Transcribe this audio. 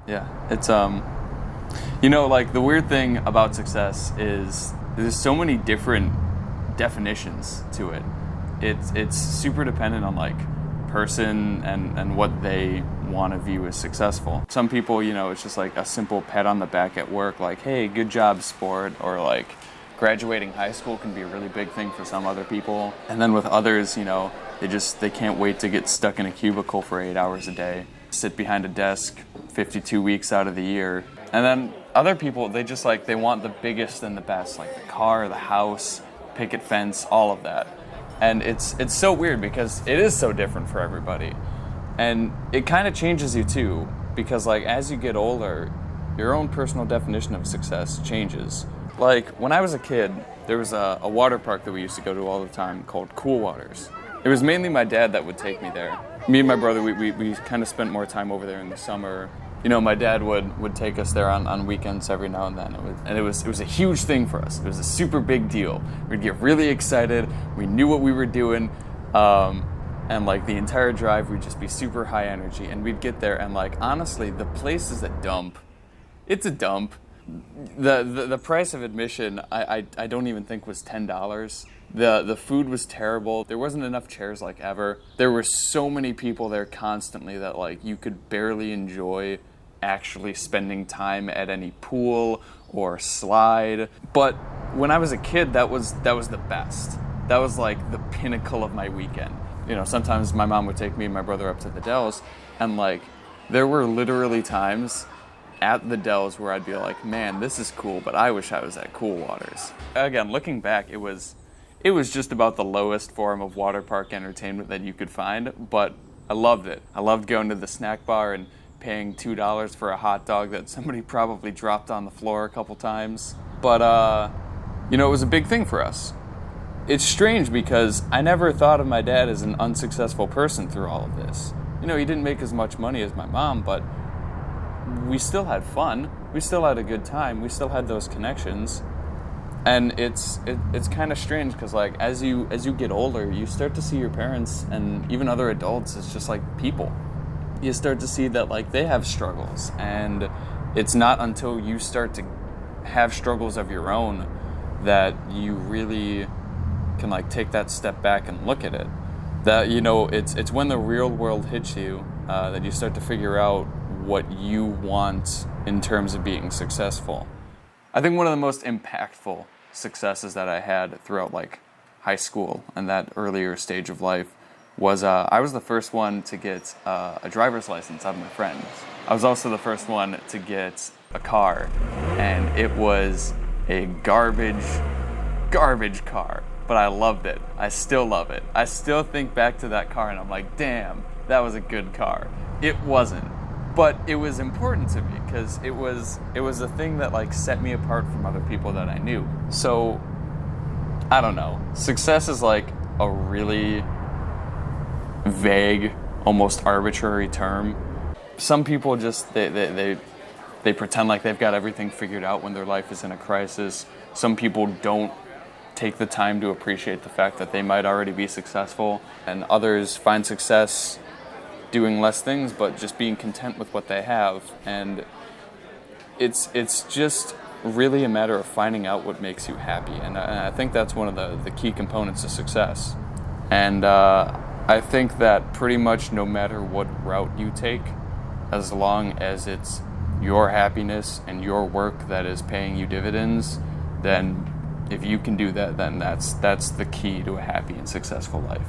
Yeah. It's like the weird thing about success is there's so many different definitions to it. It's super dependent on like person and what they want to view as successful. Some people, it's just like a simple pat on the back at work, like, hey, good job, sport, or like graduating high school can be a really big thing for some other people. And then with others, they can't wait to get stuck in a cubicle for 8 hours a day, sit behind a desk 52 weeks out of the year. And then other people, they want the biggest and the best, like the car, the house, picket fence, all of that. And it's so weird because it is so different for everybody. And it kind of changes you too, because like as you get older, your own personal definition of success changes. Like when I was a kid, there was a water park that we used to go to all the time called Cool Waters. It was mainly my dad that would take me there. Me and my brother, we kind of spent more time over there in the summer. My dad would take us there on weekends every now and then. It was a huge thing for us. It was a super big deal. We'd get really excited. We knew what we were doing. And like the entire drive, we'd just be super high energy. And we'd get there and like, honestly, the place is a dump. It's a dump. The price of admission, I don't even think was $10. The food was terrible. There wasn't enough chairs like ever. There were so many people there constantly that like you could barely enjoy actually spending time at any pool or slide. But when I was a kid, that was the best. That was like the pinnacle of my weekend. Sometimes my mom would take me and my brother up to the Dells, and like there were literally times at the Dells where I'd be like, man, this is cool, but I wish I was at Cool Waters. Again, looking back, it was just about the lowest form of water park entertainment that you could find, but I loved it. I loved going to the snack bar and paying $2 for a hot dog that somebody probably dropped on the floor a couple times. But, it was a big thing for us. It's strange because I never thought of my dad as an unsuccessful person through all of this. He didn't make as much money as my mom, but we still had fun. We still had a good time. We still had those connections. And it's kind of strange because like as you get older, you start to see your parents and even other adults as just like people. You start to see that like they have struggles, and it's not until you start to have struggles of your own that you really can like take that step back and look at it. That it's when the real world hits you that you start to figure out what you want in terms of being successful. I think one of the most impactful successes that I had throughout like high school and that earlier stage of life was I was the first one to get a driver's license out of my friends. I was also the first one to get a car, and it was a garbage car, but I loved it. I still love it. I still think back to that car and I'm like, damn, that was a good car. It wasn't. But it was important to me because it was a thing that like set me apart from other people that I knew. So, I don't know. Success is like a really vague, almost arbitrary term. Some people just they pretend like they've got everything figured out when their life is in a crisis. Some people don't take the time to appreciate the fact that they might already be successful, and others find success doing less things but just being content with what they have. And it's just really a matter of finding out what makes you happy, and I think that's one of the key components of success. And I think that pretty much no matter what route you take, as long as it's your happiness and your work that is paying you dividends, then if you can do that, then that's the key to a happy and successful life.